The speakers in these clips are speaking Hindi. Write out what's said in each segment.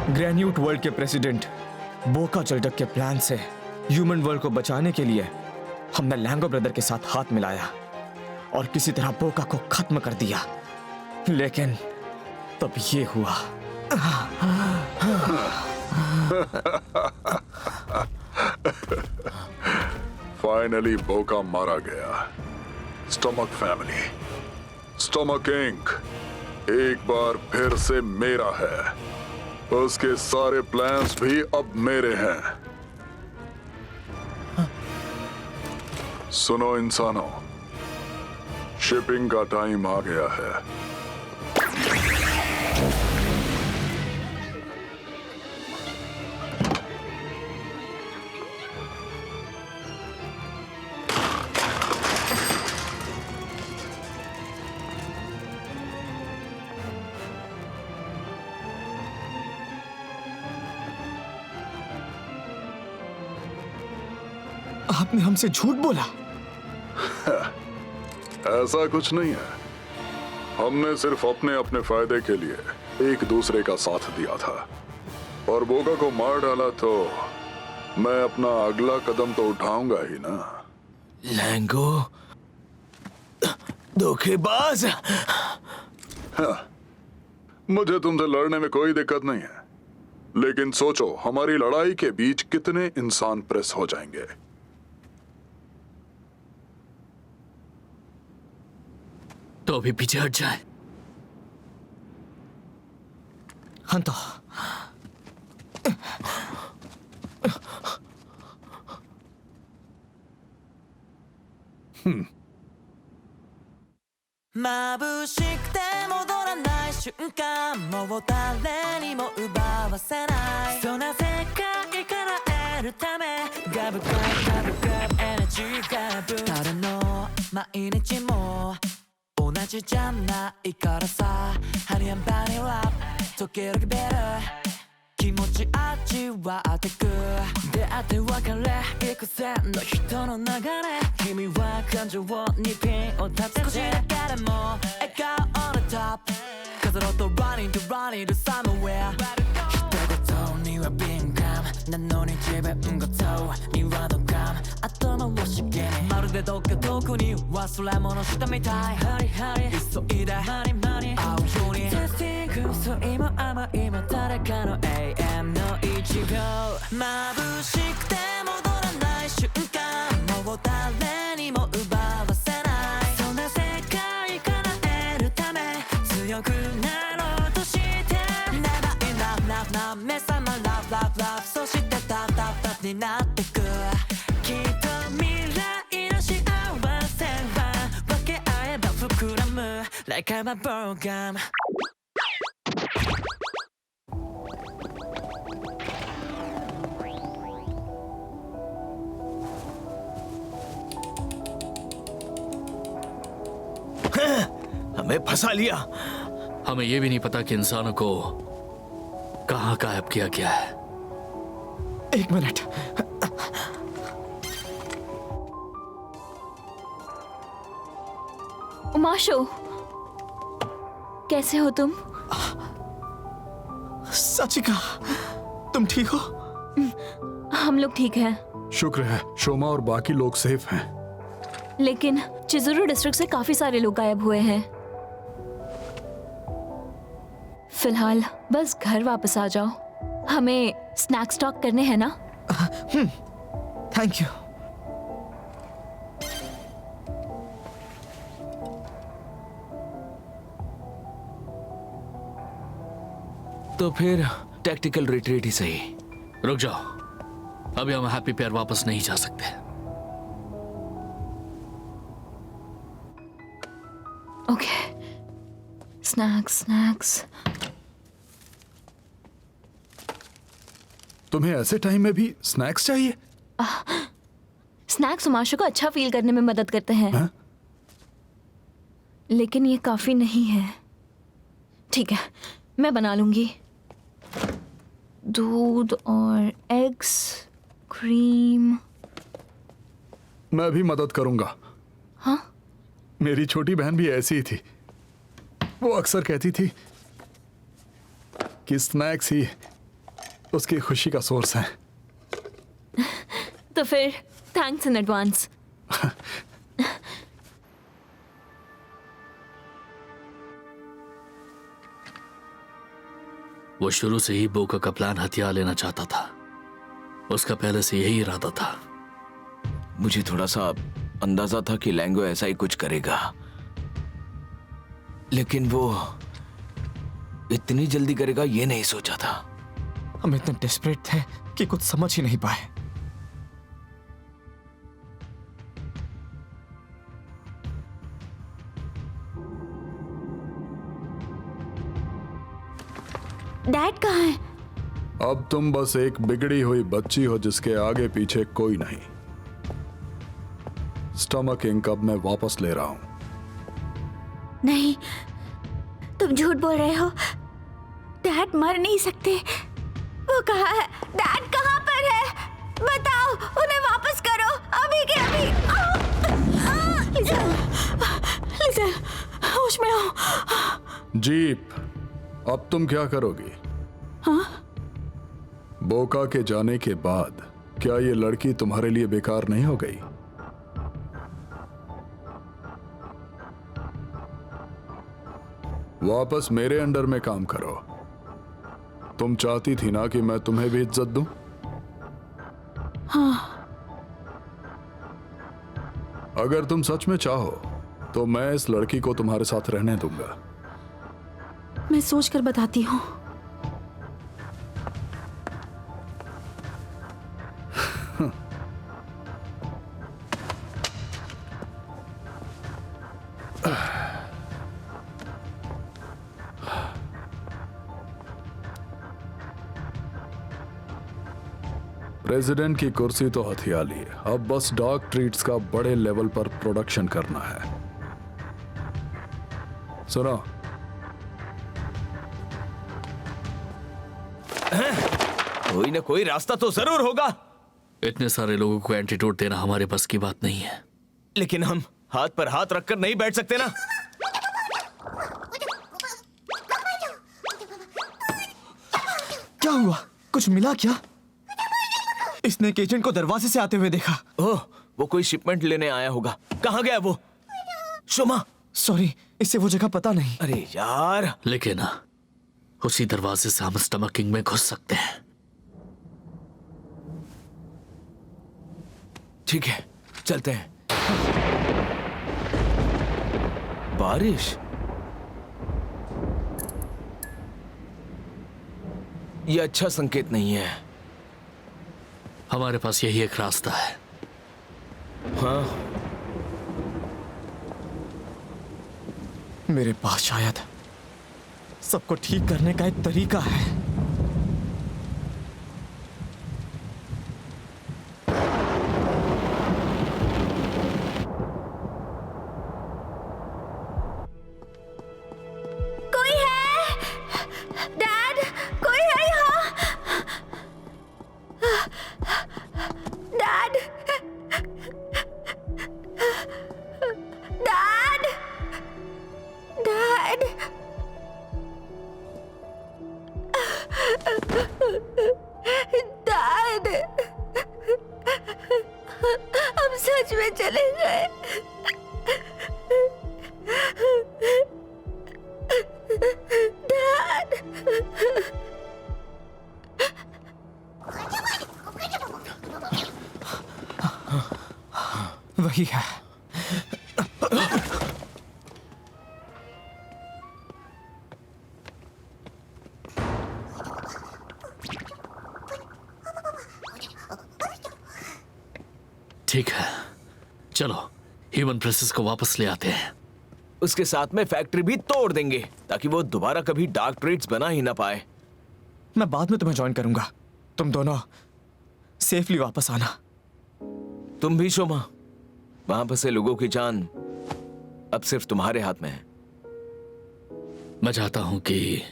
ग्रेन्यूट वर्ल्ड के प्रेसिडेंट बोका चल्डक के प्लान से ह्यूमन वर्ल्ड को बचाने के लिए हमने लैंगो ब्रदर के साथ हाथ मिलाया और किसी तरह बोका को खत्म कर दिया। लेकिन तब ये हुआ। फाइनली बोका मारा गया। स्टमक फैमिली, स्टमक इंक एक बार फिर से मेरा है। उसके सारे प्लान्स भी अब मेरे हैं। सुनो इंसानों, शिपिंग का टाइम आ गया है। आपने हमसे झूठ बोला। ऐसा कुछ नहीं है। हमने सिर्फ अपने अपने फायदे के लिए एक दूसरे का साथ दिया था और बोका को मार डाला तो मैं अपना अगला कदम तो उठाऊंगा ही ना। लैंगो धोखेबाज। मुझे तुमसे लड़ने में कोई दिक्कत नहीं है, लेकिन सोचो हमारी लड़ाई के बीच कितने इंसान प्रेस हो जाएंगे। तो अभी पीछे हट जाए। हाँ तो眩しくて戻らない瞬間、もう誰にも奪わせない。そんな世界から得るため、ガブガブガブガブエナジーガブ。誰の毎日も同じじゃないからさ。ハニー&バニラップ時々ベル気持ち味わってく。出会って別れ幾千の人の流れ、君は感情にピンを立てて少しだけでも笑顔 on the top 飾ろうと running to running to somewhere 一言には敏感なのに自分ごとにはドカン頭をしげにまるでどっか遠くに忘れ物したみたいハリハリ急いでマニマニ会うように Testing 嘘今甘い今誰かの永遠の一号眩しくて戻らない瞬間もう誰にも奪わせないそんな世界から得るため強くなろうとして Never enough enough enough 目覚ま love love love そしてタフタフタフになってくきっと未来の幸せは分け合えば膨らむ Like I'm a program हमें फंसा लिया। हमें यह भी नहीं पता कि इंसानों को कहां गायब किया गया है। एक मिनट। उमाशो, कैसे हो तुम? सचिका, तुम ठीक हो? हम लोग ठीक हैं। शुक्र है शोमा और बाकी लोग सेफ हैं। लेकिन चिजुरू डिस्ट्रिक्ट से काफी सारे लोग गायब हुए हैं। फिलहाल बस घर वापस आ जाओ। हमें स्नैक स्टॉक करने हैं ना? Thank you. तो फिर टैक्टिकल रिट्रीट ही सही। रुक जाओ, अभी हम हैप्पी पेयर वापस नहीं जा सकते। Okay, snacks snacks. तुम्हें ऐसे टाइम में भी स्नैक्स चाहिए? स्नैक्स उमाशो को अच्छा फील करने में मदद करते हैं। हाँ? लेकिन ये काफी नहीं है। ठीक है, मैं बना लूंगी। दूध और एग्स, क्रीम। मैं भी मदद करूंगा। हाँ? मेरी छोटी बहन भी ऐसी ही थी। वो अक्सर कहती थी कि स्नैक्स ही उसकी खुशी का सोर्स है। तो फिर थैंक्स इन एडवांस। वो शुरू से ही बोका का प्लान हथियार लेना चाहता था। उसका पहले से यही इरादा था। मुझे थोड़ा सा अंदाजा था कि लैंगो ऐसा ही कुछ करेगा, लेकिन वो इतनी जल्दी करेगा ये नहीं सोचा था। हम इतने डेस्परेट थे कि कुछ समझ ही नहीं पाए। डैड कहाँ है? अब तुम बस एक बिगड़ी हुई बच्ची हो जिसके आगे पीछे कोई नहीं। स्टमक इंक अब मैं वापस ले रहा हूं। नहीं, तुम झूठ बोल रहे हो। डैड मर नहीं सकते। वो कहाँ है? डैड कहाँ पर है? बताओ, उन्हें वापस करो अभी के अभी। लिसन, लिसन, होश में आओ। जीप, अब तुम क्या करोगी? हाँ? बोका के जाने के बाद क्या ये लड़की तुम्हारे लिए बेकार नहीं हो गई? वापस मेरे अंडर में काम करो। तुम चाहती थी ना कि मैं तुम्हें भी इज्जत दूं? हाँ। अगर तुम सच में चाहो तो मैं इस लड़की को तुम्हारे साथ रहने दूंगा। मैं सोच कर बताती हूँ। प्रेसिडेंट की कुर्सी तो हथिया ली, अब बस डॉग ट्रीट्स का बड़े लेवल पर प्रोडक्शन करना है। सुनो, कोई ना कोई रास्ता तो जरूर होगा। इतने सारे लोगों को एंटीडोट देना हमारे बस की बात नहीं है। लेकिन हम हाथ पर हाथ रखकर नहीं बैठ सकते ना। क्या हुआ? कुछ मिला क्या? इसने एक एजेंट को दरवाजे से आते हुए देखा। ओह, वो कोई शिपमेंट लेने आया होगा। कहाँ गया वो? शोमा, सॉरी, इससे वो जगह पता नहीं। अरे यार। लेकिन उसी दरवाजे से हम स्टमकिंग में घुस सकते हैं। ठीक है, चलते हैं। बारिश? ये अच्छा संकेत नहीं है। हमारे पास यही एक रास्ता है। हाँ, मेरे पास शायद सबको ठीक करने का एक तरीका है। कोई है? डैड, कोई है यहाँ? डैड, डैड, डैड, डैड, हम सच में चले गए। डैड, वही है। ठीक है, चलो ह्यूमन प्रेसेस को वापस ले आते हैं। उसके साथ में फैक्ट्री भी तोड़ देंगे ताकि वो दोबारा कभी डार्क ट्रीट्स बना ही ना पाए। मैं बाद में तुम्हें ज्वाइन करूंगा। तुम दोनों सेफली वापस आना। तुम भी शोमा, वहां फंसे लोगों की जान अब सिर्फ तुम्हारे हाथ में है। मैं चाहता हूं कि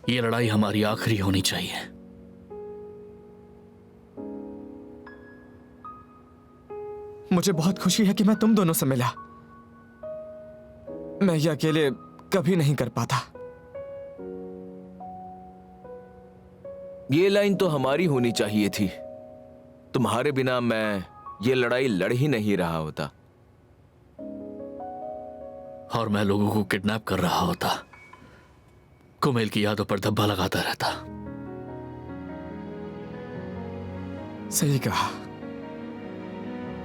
ये लड़ाई हमारी आखिरी होनी चाहिए। मुझे बहुत खुशी है कि मैं तुम दोनों से मिला। मैं ये अकेले कभी नहीं कर पाता। ये लाइन तो हमारी होनी चाहिए थी। तुम्हारे बिना मैं ये लड़ाई लड़ ही नहीं रहा होता। और मैं लोगों को किडनैप कर रहा होता, कुमेल की यादों पर धब्बा लगाता रहता। सही कहा,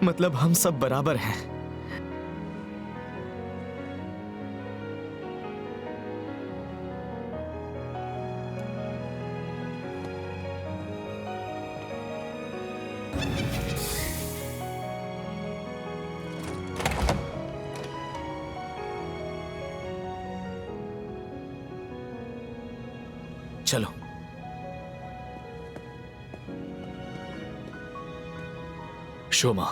मतलब हम सब बराबर हैं। चलो। शोमा,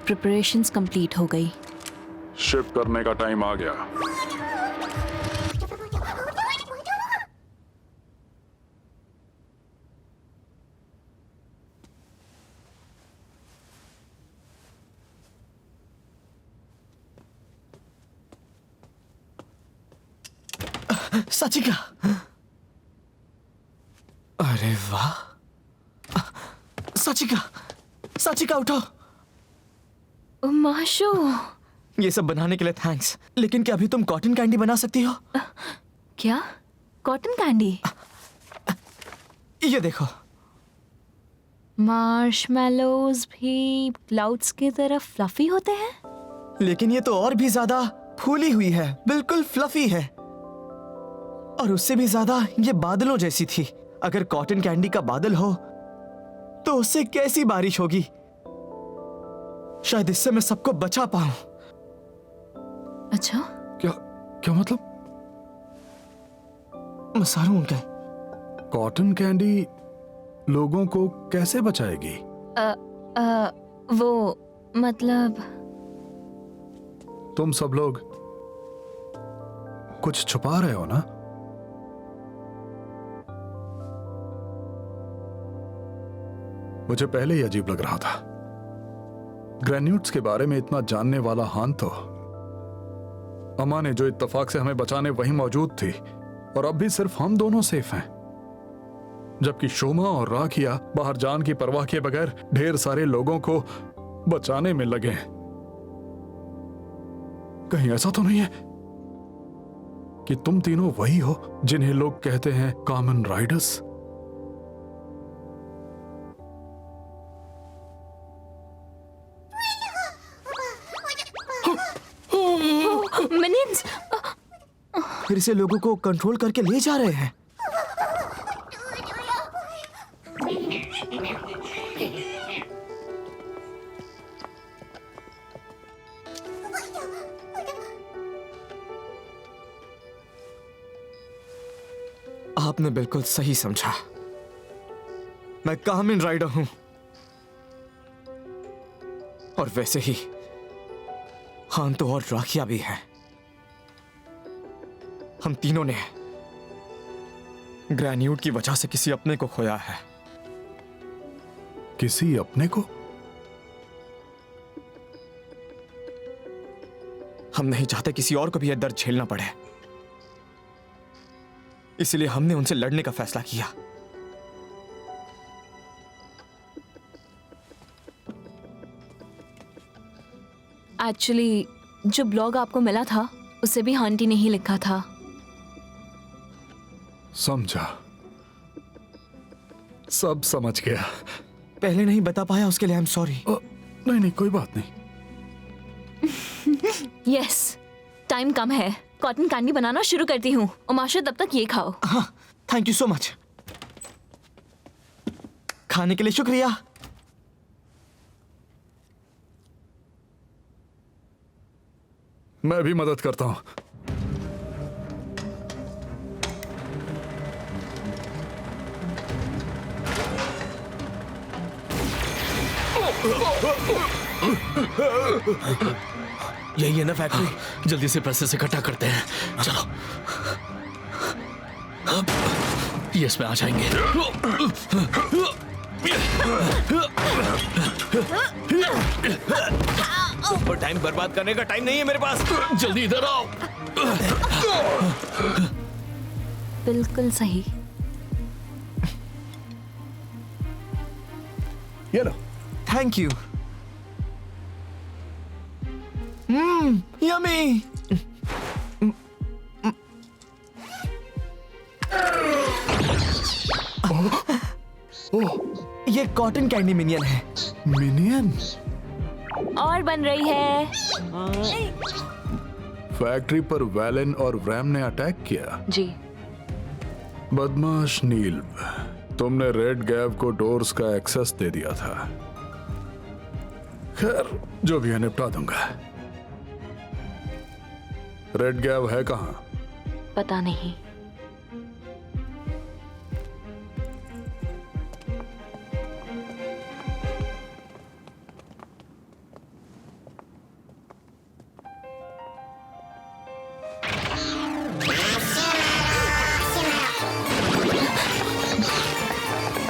प्रिपरेशंस कंप्लीट हो गई। शिप करने का टाइम आ गया। साचिका, अरे वाह। साचिका, साचिका उठो। माशो, ये सब बनाने के लिए थैंक्स, लेकिन क्या अभी तुम कॉटन कैंडी बना सकती हो? क्या कॉटन कैंडी? ये देखो। मार्शमैलोज भी क्लाउड्स की तरह फ्लफी होते हैं? लेकिन ये तो और भी ज्यादा फूली हुई है, बिल्कुल फ्लफी है। और उससे भी ज्यादा ये बादलों जैसी थी। अगर कॉटन कैंडी का बादल हो तो उससे कैसी बारिश होगी। शायद इससे मैं सबको बचा पाऊं। अच्छा, क्या मतलब? मसारू अंकल, कॉटन कैंडी लोगों को कैसे बचाएगी? वो मतलब तुम सब लोग कुछ छुपा रहे हो ना? मुझे पहले ही अजीब लग रहा था। ग्रेन्यूट्स के बारे में इतना जानने वाला हान तो अम्मा ने जो इत्तेफाक से हमें बचाने वहीं मौजूद थी, और अब भी सिर्फ हम दोनों सेफ हैं, जबकि शोमा और राखिया बाहर जान की परवाह किए बगैर ढेर सारे लोगों को बचाने में लगे हैं। कहीं ऐसा तो नहीं है कि तुम तीनों वही हो जिन्हें लोग कहते हैं कॉमन राइडर्स? मिनियंस फिर से लोगों को कंट्रोल करके ले जा रहे हैं। आपने बिल्कुल सही समझा। मैं कामिन राइडर हूं, और वैसे ही हान तो और राखिया भी है। हम तीनों ने ग्रेन्यूट की वजह से किसी अपने को खोया है। किसी अपने को? हम नहीं चाहते किसी और को भी यह दर्द झेलना पड़े, इसलिए हमने उनसे लड़ने का फैसला किया। एक्चुअली जो ब्लॉग आपको मिला था उसे भी आंटी ने ही लिखा था। समझा, सब समझ गया। पहले नहीं बता पाया उसके लिए आई एम सॉरी। नहीं नहीं, कोई बात नहीं। यस, टाइम कम है, कॉटन कैंडी बनाना शुरू करती हूँ। उमाशा, तब तक ये खाओ। हाँ, थैंक यू सो मच। खाने के लिए शुक्रिया। मैं भी मदद करता हूं। यही है ना फैक्ट्री? जल्दी से पैसे इकट्ठा करते हैं, चलो। ये इसमें आ जाएंगे। और टाइम बर्बाद करने का टाइम नहीं है मेरे पास। जल्दी इधर आओ। बिल्कुल सही। ये लो। Thank you. यमी। ये कॉटन कैंडी मिनियन है। मिनियन? और बन रही है। फैक्ट्री पर वैलेन और वैम ने अटैक किया। जी। बदमाश नील, तुमने रेड गैव को डोर्स का एक्सेस दे दिया था। खैर, जो भी है निपटा दूंगा। रेड गैव है कहां? पता नहीं।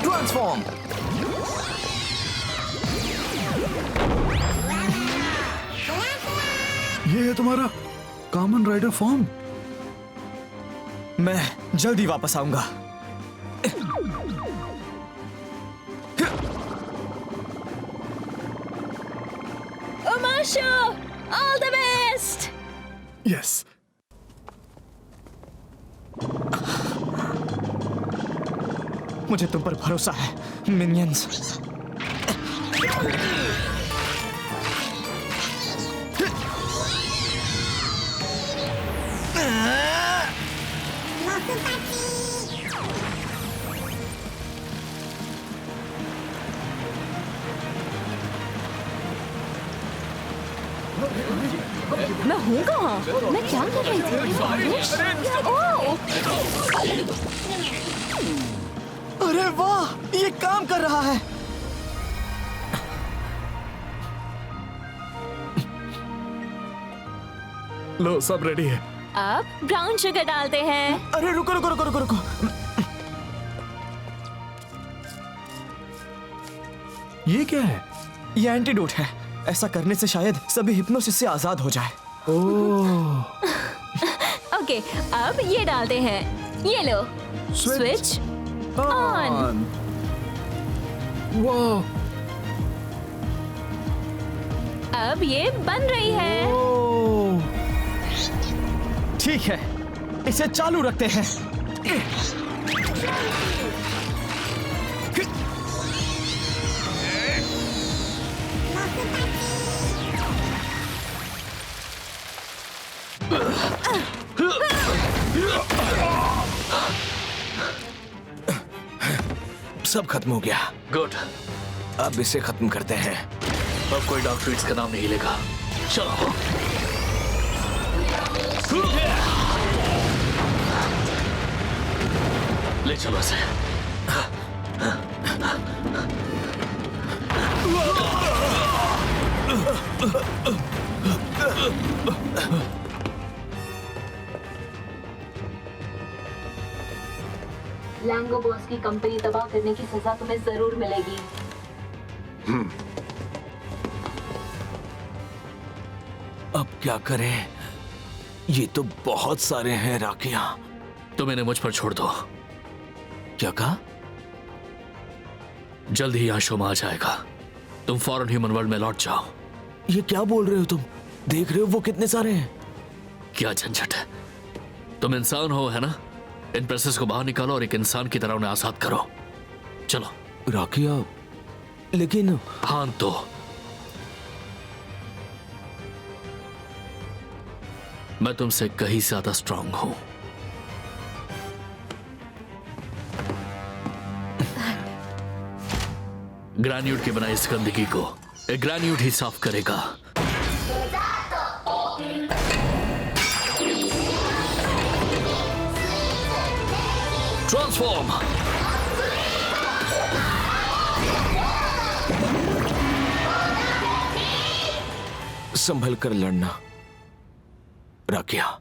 ट्रांसफॉर्म। ये है तुम्हारा कॉमन राइडर फॉर्म? मैं जल्दी वापस आऊंगा। उमाशो, ऑल द बेस्ट। यस। मुझे तुम पर भरोसा है, मिनियंस। मैं हूँ कहाँ? मैं क्या कर रही थी? ओह! अरे वाह, ये काम कर रहा है। लो, सब रेडी है। अब ब्राउन शुगर डालते हैं। अरे रुको रुको रुको रुको रुको। ये क्या है? ये एंटीडोट है। ऐसा करने से शायद सभी हिप्नोसिस से आजाद हो जाए। ओह, ओके, अब ये डालते हैं। ये लो। Switch on. वाह, अब ये बन रही है। ओह, ठीक है, इसे चालू रखते हैं। सब खत्म हो गया। गुड। अब इसे खत्म करते हैं। अब कोई डॉग ट्रीट्स का नाम नहीं लेगा। चलो। ले चलो इसे। लैंगो बॉस की कंपनी तबाह करने की सजा तुम्हें जरूर मिलेगी। अब क्या करें? ये तो बहुत सारे हैं राखियां। तुम इन्हें मुझ पर छोड़ दो। क्या कहा? जल्द ही यहाँ शोमा आ जाएगा। तुम फौरन ह्यूमन वर्ल्ड में लौट जाओ। ये क्या बोल रहे हो तुम? देख रहे हो वो कितने सारे हैं? क्या झंझट है। तुम इंसान हो, है ना? इन प्रेसेस को बाहर निकालो और एक इंसान की तरह उन्हें आजाद करो। चलो। राखिया, लेकिन हाँ तो मैं तुमसे कहीं ज्यादा स्ट्रांग हूं। ग्रेन्यूट की बनाई इस गंदगी को एक ग्रेन्यूट ही साफ करेगा। ट्रांसफॉर्म। संभल कर लड़ना राकिया।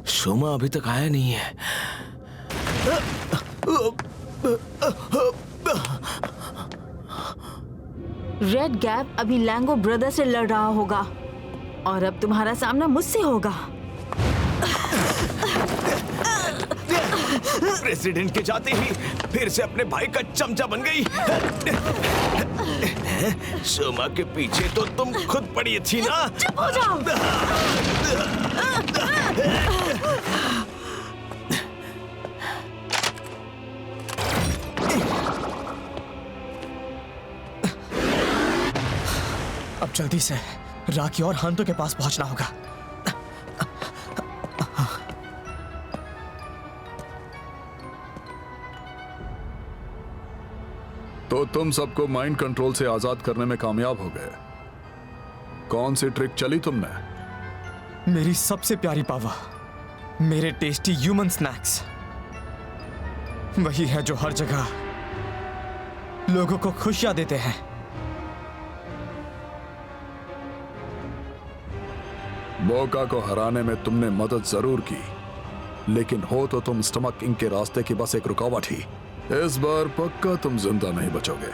शोमा अभी तक आया नहीं है। रेड गैप अभी लैंगो ब्रदर से लड़ रहा होगा और अब तुम्हारा सामना मुझसे होगा। प्रेसिडेंट के जाते ही फिर से अपने भाई का चमचा बन गई। शोमा के पीछे तो तुम खुद पड़ी थी ना। चुप हो जाओ। अब जल्दी से राकी और हांतो के पास पहुंचना होगा। तो तुम सबको माइंड कंट्रोल से आजाद करने में कामयाब हो गए। कौन सी ट्रिक चली तुमने? मेरी सबसे प्यारी पावा, मेरे टेस्टी ह्यूमन स्नैक्स। वही है जो हर जगह लोगों को खुशियां देते हैं। बोका को हराने में तुमने मदद जरूर की, लेकिन हो तो तुम स्टमक इंक के रास्ते की बस एक रुकावट ही। इस बार पक्का तुम जिंदा नहीं बचोगे।